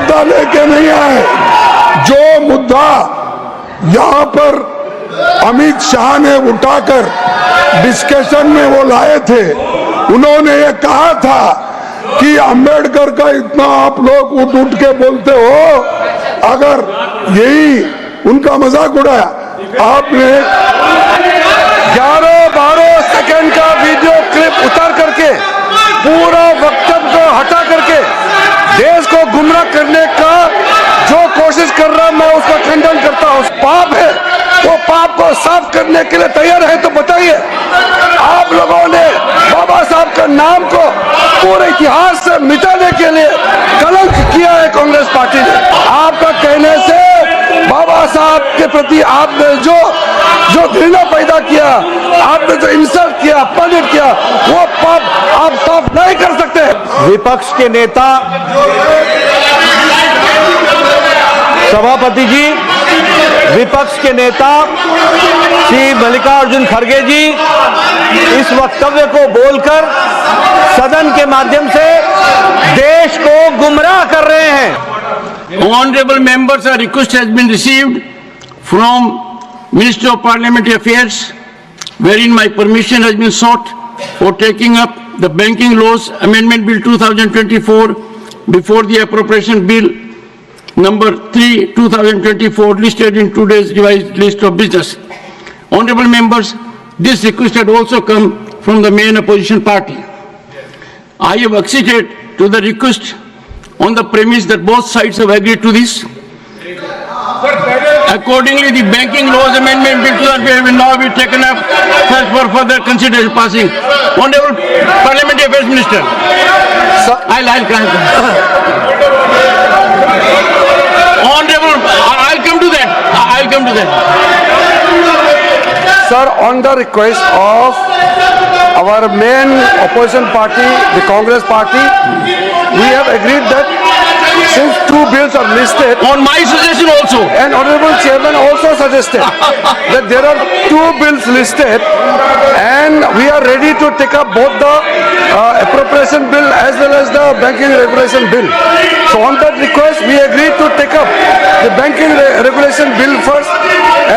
मुद्दा लेके नहीं आए। जो मुद्दा यहाँ पर अमित शाह ने उठाकर डिस्कशन में वो लाए थे, उन्होंने ये कहा था कि अंबेडकर का इतना आप लोग उठ के बोलते हो, अगर यही उनका मजाक उड़ाया आपने। 11-12 सेकंड का वीडियो क्लिप उतार करके पूरा वक्तव्य को हटा करके देश को गुमराह करने का जो कोशिश कर रहा, मैं उसका खंडन करता हूँ। पाप है, वो पाप को साफ करने के लिए तैयार है तो बताइए। आप लोगों ने बाबा साहब का नाम को पूरे इतिहास से मिटाने के लिए कलंक किया है कांग्रेस पार्टी ने। आपका कहने से बाबा साहब के प्रति आपने जो घृणा पैदा किया, आपने जो इंसल्ट किया, अपमानित किया, वो पाप आप साफ नहीं कर सकते। विपक्ष के नेता सभापति जी, विपक्ष के नेता श्री मल्लिकार्जुन खड़गे जी इस वक्तव्य को बोलकर सदन के माध्यम से देश को गुमराह कर रहे हैं। Honorable members, a request has been received from Minister of Parliamentary Affairs, wherein my permission has been sought for taking up the Banking Laws Amendment Bill 2024 before the Appropriation Bill number 3, 2024, listed in today's revised list of business. Honorable members, this request had also come from the main opposition party. I have acceded to the request on the premise that both sides have agreed to this. Accordingly, the Banking Laws Amendment Bill 2024 will now be taken up for further consideration passing. Honorable Parliamentary Affairs Minister, I'll come to that. I'll come to that. Sir, on the request of our main opposition party, the Congress party, we have agreed that since two bills are listed, On my suggestion also. and Honorable Chairman also suggested that there are two bills listed, and we are ready to take up both the appropriation bill as well as the banking regulation bill. So on that request, we agreed to take up the banking regulation bill first,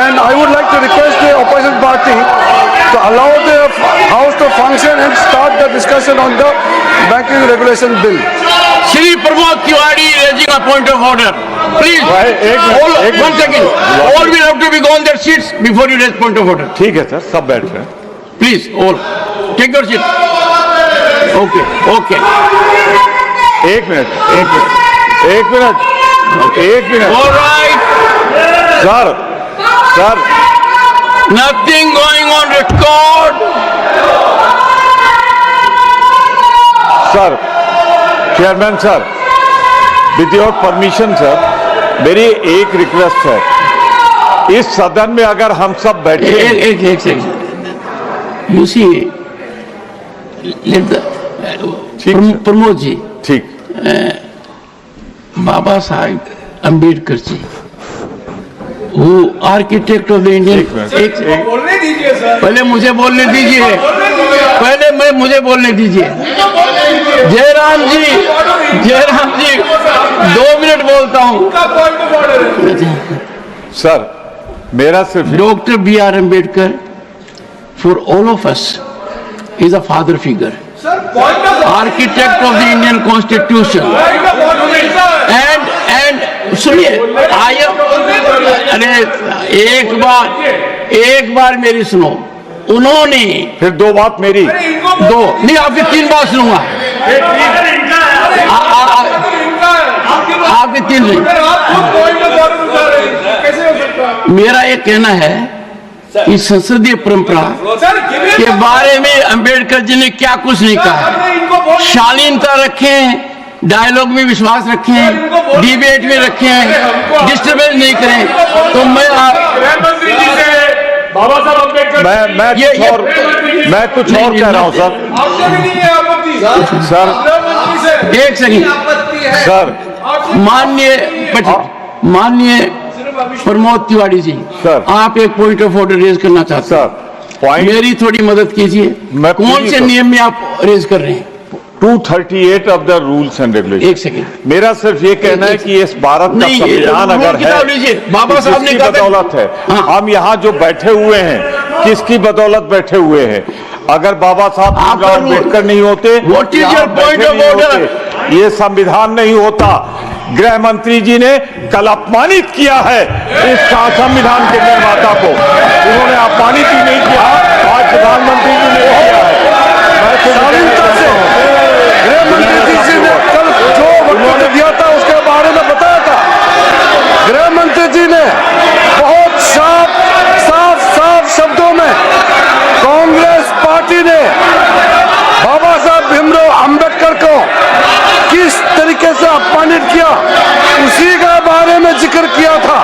and I would like to request the opposition party to allow the House to function and start the discussion on the banking regulation bill. Shri Pramod Tiwari raising a point of order. Please, one second. All will have to be on their seats before you raise point of order. ठीक है sir, सब बैठ रहे हैं। Please, all take your seat. Okay, okay. एक minute. All right. Sir Nothing going on record. Sir, chairman sir, with your permission sir, मेरी एक request है। इस सदन में अगर हम सब बैठे एक second. You see, let the Pramod ji, ठीक, बाबा साहब अम्बेडकर जी, वो आर्किटेक्ट ऑफ द इंडियन, बोलने दीजिए सर। पहले मुझे बोलने दीजिए, मुझे बोलने दीजिए। जयराम जी 2 मिनट बोलता हूँ। सर मेरा सिर्फ doctor B.R. Ambedkar, for all of us, is a father figure, architect of the Indian Constitution, and सुनिए, अरे एक बार मेरी सुनो। उन्होंने फिर 2 बात मेरी, 2 नहीं, आपकी 3 बात सुनूंगा। आपकी 3 नहीं। मेरा ये कहना है कि संसदीय परंपरा के बारे में अंबेडकर जी ने क्या कुछ नहीं कहा। शालीनता रखें, डायलॉग में विश्वास रखें, डिबेट में रखें, डिस्टर्बेंस नहीं करें। तो बाबा साहब अम्बेडकर मैं कुछ और कह रहा हूँ सर। एक सेकंड सर, माननीय प्रमोद तिवारी जी, सर, आप एक पॉइंट ऑफ ऑर्डर रेज करना चाहते हैं। सर पॉइंट, मेरी थोड़ी मदद कीजिए। कौन से नियम में आप रेज कर रहे हैं? 238 of the rules and regulation. एक सेकंड। मेरा सिर्फ ये कहना है कि इस भारत का नहीं, संविधान रूल अगर किताब है, लीजिए। बाबा साहब ने किसकी कहा था- बदौलत है, हाँ। हम यहाँ जो बैठे हुए हैं किसकी बदौलत बैठे हुए हैं? अगर बाबा साहब आपका भीमराव रूल- अम्बेडकर नहीं होते, What is यहाँ your point बैठे of नहीं order? होते, ये संविधान नहीं होता। गृह मंत्री जी ने कल अपमानित किया है इस संविधान के निर्माता को। उन्होंने अपमानित ही नहीं किया, आज प्रधानमंत्री जी ने किया है। मैं तो शालीनता से गृह मंत्री जी ने कल जो वक्तव्य दिया था उसके बारे में बताया था। गृह मंत्री जी ने बहुत साफ शब्दों में कांग्रेस पार्टी ने बाबा साहब भीमराव अंबेडकर को किस तरीके से अपमानित किया उसी के बारे में जिक्र किया था।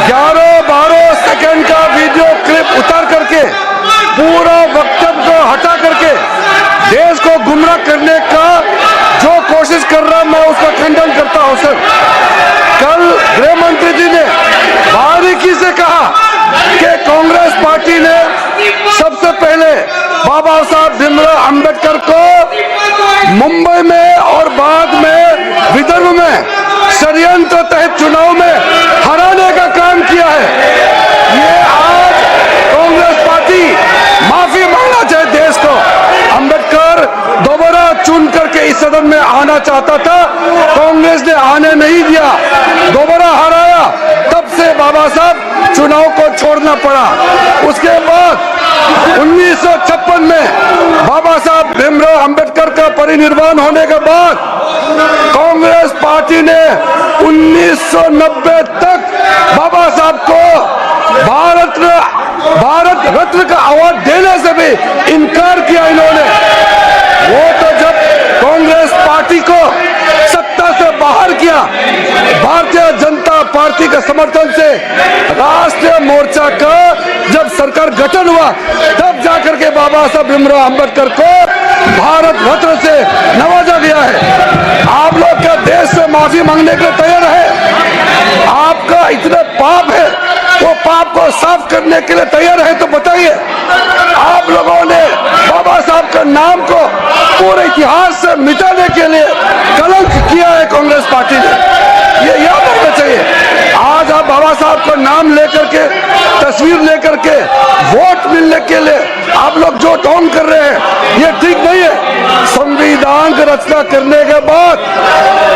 11-12 सेकंड का वीडियो क्लिप उतार करके पूरा वक्तव्य को हटा करके देश को गुमराह करने का जो कोशिश कर रहा मैं उसका खंडन करता हूं सर। कल गृह मंत्री जी ने बारीकी से कहा कि कांग्रेस पार्टी ने सबसे पहले बाबा साहब भीमराव अंबेडकर को मुंबई में और बाद में विदर्भ में षड्यंत्र तहत चुनाव में हराने का काम किया है। ये आज कांग्रेस पार्टी माफी मांगना चाहे देश को। अंबेडकर दोबारा चुन करके इस सदन में आना चाहता था, कांग्रेस ने आने नहीं दिया, दोबारा हराया, तब से बाबा साहब चुनाव को छोड़ना पड़ा। उसके बाद 1956 में बाबा साहब भीमराव अंबेडकर का परिनिर्वाण होने के बाद कांग्रेस पार्टी ने 1990 तक बाबा साहब को भारत रत्न का अवार्ड देने से भी इनकार किया इन्होंने। वो तो जब कांग्रेस पार्टी को सत्ता से बाहर किया, भारतीय जनता पार्टी के समर्थन से राष्ट्रीय मोर्चा का जब सरकार गठन हुआ, तब जाकर के बाबा साहब भीमराव अंबेडकर को भारत रत्न से नवाजा गया है। आप लोग क्या देश से माफी मांगने के लिए तैयार है? आपका इतना पाप है, वो पाप को साफ करने के लिए तैयार है तो बताइए। आप लोगों ने बाबा साहब का नाम को पूरे इतिहास से मिटाने के लिए कलंक किया है कांग्रेस पार्टी ने, ये याद रखना चाहिए। आज आप बाबा साहब का नाम लेकर के, तस्वीर लेकर के वोट मिलने के लिए आप लोग जो टोन कर रहे हैं, ये ठीक नहीं है। संविधान की रचना करने के बाद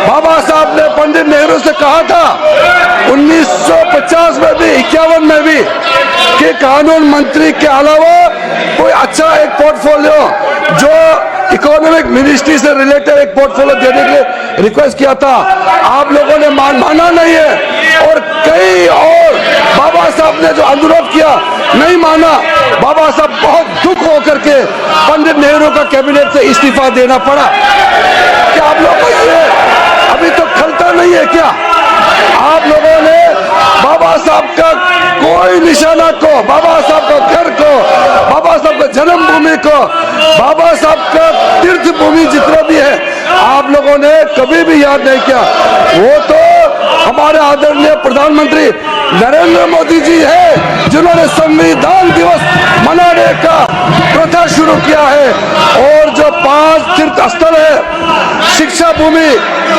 बाबा साहब ने पंडित नेहरू से कहा था 1950 में भी, 51 में भी, कि कानून मंत्री के अलावा कोई अच्छा एक पोर्टफोलियो जो इकोनॉमिक मिनिस्ट्री से रिलेटेड एक पोर्टफोलियो देने के लिए रिक्वेस्ट किया था। आप लोगों ने माना नहीं है, और कई और बाबा साहब ने जो अनुरोध किया नहीं माना। बाबा साहब बहुत दुख होकर के पंडित नेहरू का कैबिनेट से इस्तीफा देना पड़ा। क्या आप लोग को ये अभी तो खलता नहीं है क्या? आप लोगों ने बाबा साहब का कोई निशाना को, बाबा साहब का घर को, बाबा साहब का जन्मभूमि को, बाबा साहब का तीर्थ भूमि जितना भी है, आप लोगों ने कभी भी याद नहीं किया। वो तो हमारे आदरणीय प्रधानमंत्री नरेंद्र मोदी जी है जिन्होंने संविधान दिवस मनाने का प्रथा शुरू किया है, और जो 5 तीर्थ स्थल है, शिक्षा भूमि,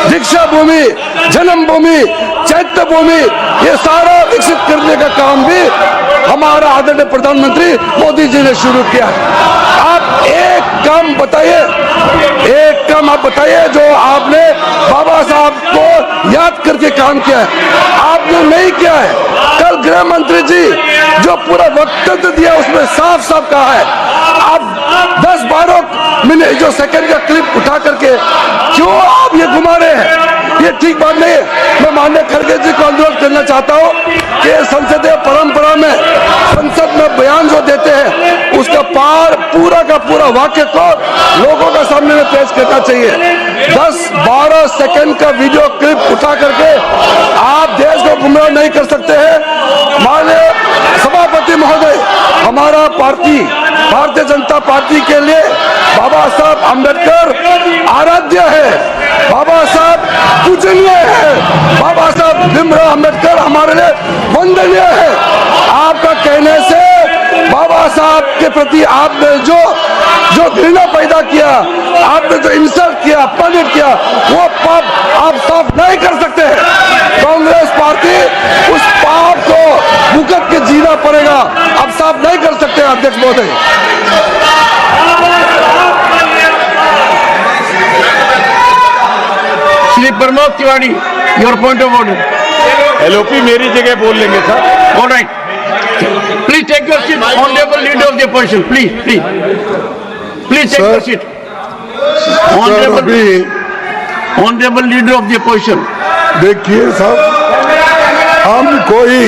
दीक्षा भूमि, जन्मभूमि, चैत्य भूमि, ये सारा विकसित करने का काम भी हमारा आदरणीय प्रधानमंत्री मोदी जी ने शुरू किया है। आप एक काम बताइए, एक काम आप बताइए जो आपने बाबा साहब को याद करके काम किया है। आपने नहीं किया है। कल गृह मंत्री जी जो पूरा वक्तव्य दिया उसमें साफ साफ कहा है, आप 10-12 मिनट जो सेकंड का क्लिप उठा करके क्यों आप ये घुमा रहे हैं? ये ठीक बात नहीं है। मैं माननीय खड़गे जी को अनुरोध करना चाहता हूँ कि संसदीय परंपरा में संसद में बयान जो देते हैं उसका पूरा का पूरा वाक्य को लोगों के सामने में पेश करना चाहिए। 10-12 सेकंड का वीडियो क्लिप उठा करके आप देश को गुमराह नहीं कर सकते हैं। माननीय सभापति महोदय, हमारा पार्टी भारतीय जनता पार्टी के लिए बाबा साहब अंबेडकर आराध्य है, बाबा साहब पूजनीय है, बाबा साहब भीमराव अंबेडकर हमारे लिए वंदनीय है। आपका कहने से बाबा साहब के प्रति आपने जो घृणा पैदा किया, आपने जो इंसल्ट किया, अपमानित किया, वो पाप आप साफ नहीं कर सकते हैं। कांग्रेस पार्टी उस पाप को भुगत के जीना पड़ेगा, आप साफ नहीं कर सकते हैं अध्यक्ष महोदय। Shri Pramod Tiwari, your point of order. LOP मेरी जगह बोल लेंगे sir. All right. Please take your seat, honorable leader of the opposition. Please take your seat. Sir अभी Honorable leader of the opposition. देखिए साहब, हम कोई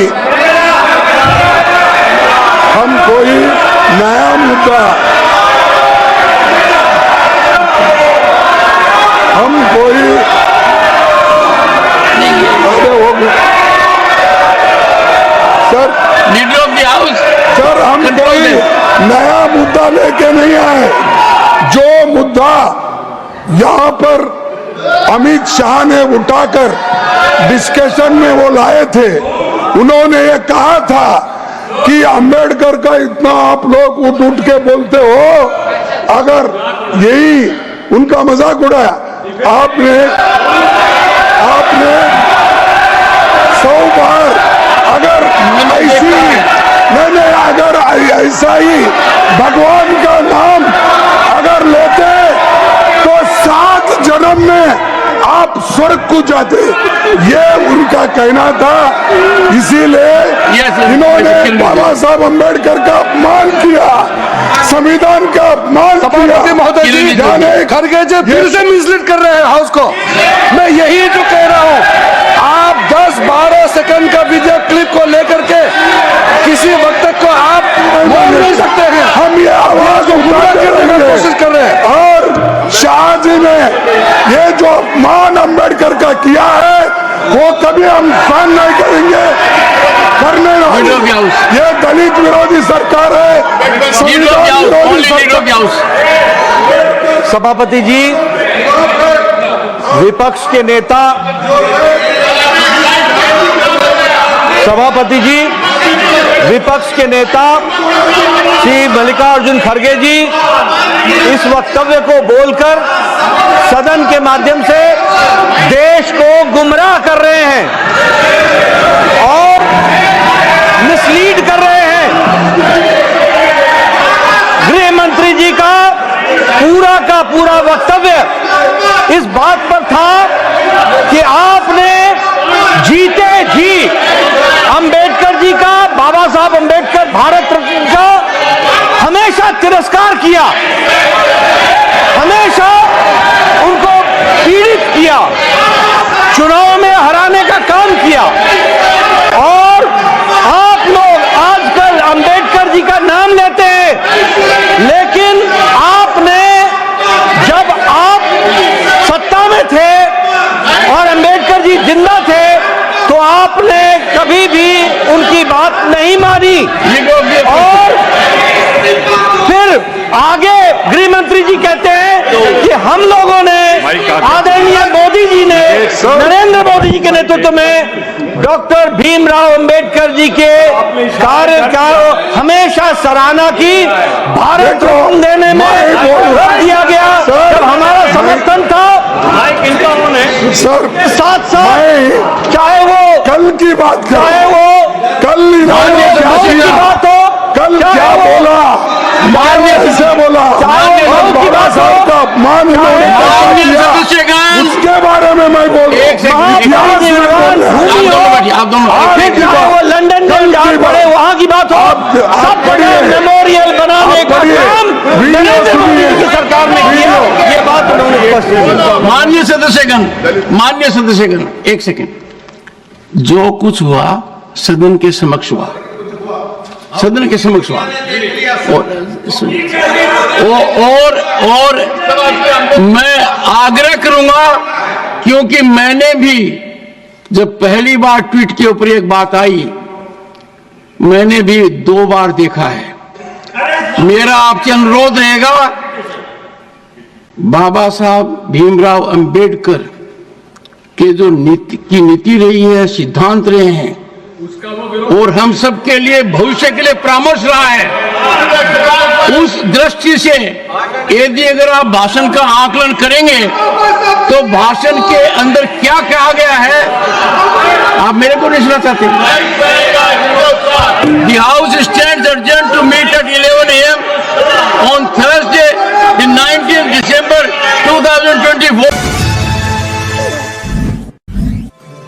नया मुद्दा, हम कोई अरे हो गया sir, Leader of the house. Sir हम कोई नया मुद्दा लेके नहीं आए। जो मुद्दा यहाँ पर अमित शाह ने उठाकर डिस्कशन में वो लाए थे, उन्होंने ये कहा था कि अंबेडकर का इतना आप लोग उठ के बोलते हो, अगर यही उनका मजाक उड़ाया आपने 100 बार, अगर ऐसी मैंने अगर ऐसा ही भगवान का नाम अगर लेते तो 7 जन्म में आप स्वर्ग को जाते, ये उनका कहना था। इसीलिए इन्होंने बाबा साहब अंबेडकर का अपमान किया, संविधान का अपमान किया। महोदय जी, खड़गे जी फिर से मिसलीड कर रहे हैं हाउस को। मैं यही जो कह रहा हूँ, आप 10-12 सेकंड का वीडियो क्लिप को लेकर के किसी वक्त को आप बोल नहीं सकते हैं। हम ये आवाज उठाने की कोशिश कर रहे हैं। और शाह जी ने ये जो अपमान अंबेडकर का किया है, वो कभी हम सहन नहीं करेंगे, करने नहीं। ये दलित विरोधी सरकार है, संविधान विरोधी सरकार। सभापति जी, विपक्ष के नेता श्री मल्लिकार्जुन खड़गे जी इस वक्तव्य को बोलकर सदन के माध्यम से देश को गुमराह कर रहे हैं और मिसलीड कर रहे हैं। गृह मंत्री जी का पूरा वक्तव्य इस बात पर था कि आपने जीते जी अंबेडकर जी का, बाबा साहब अंबेडकर भारत रत्न का हमेशा तिरस्कार किया, हमेशा उनको पीड़ित किया, चुनाव में हराने का काम किया। और आप लोग आजकल अंबेडकर जी का नाम लेते हैं, लेकिन आपने, जब आप सत्ता में थे और अंबेडकर जी जिंदा थे, तो आपने कभी भी उनकी बात नहीं मानी। और फिर आगे गृह मंत्री जी कहते हैं कि हम लोगों ने, आदरणीय मोदी जी ने, नरेंद्र मोदी जी के नेतृत्व में डॉक्टर भीमराव अंबेडकर जी के कार्य का हमेशा सराहना की। भारत रत्न देने में रख दिया गया जब हमारा समर्थन था। सर साथ चाहे वो कल की बात करें, चाहे वो कल की बात हो, कल क्या बोला, मान्य से बोला, बाबा साहब का अपमान उसके बारे में मैं बोल वो लंदन में जान पड़े, वहां की बात हो, सब बड़े मेमोरियल बनाने का काम नरेंद्र मोदी की सरकार ने किया। ये बात उन्होंने मान्य सदस्यगण, एक सेकंड। जो कुछ हुआ सदन के समक्ष हुआ, सदन के समक्ष हुआ। और मैं आग्रह करूंगा, क्योंकि मैंने भी जब पहली बार ट्वीट के ऊपर एक बात आई, मैंने भी 2 बार देखा है। मेरा आपसे अनुरोध रहेगा, बाबा साहब भीमराव अंबेडकर के जो नीति रही है, सिद्धांत रहे हैं, और हम सब के लिए भविष्य के लिए परामर्श रहा है। उस दृष्टि से यदि अगर आप भाषण का आकलन करेंगे तो भाषण के अंदर क्या कहा गया है आप मेरे को नहीं सुना चाहते।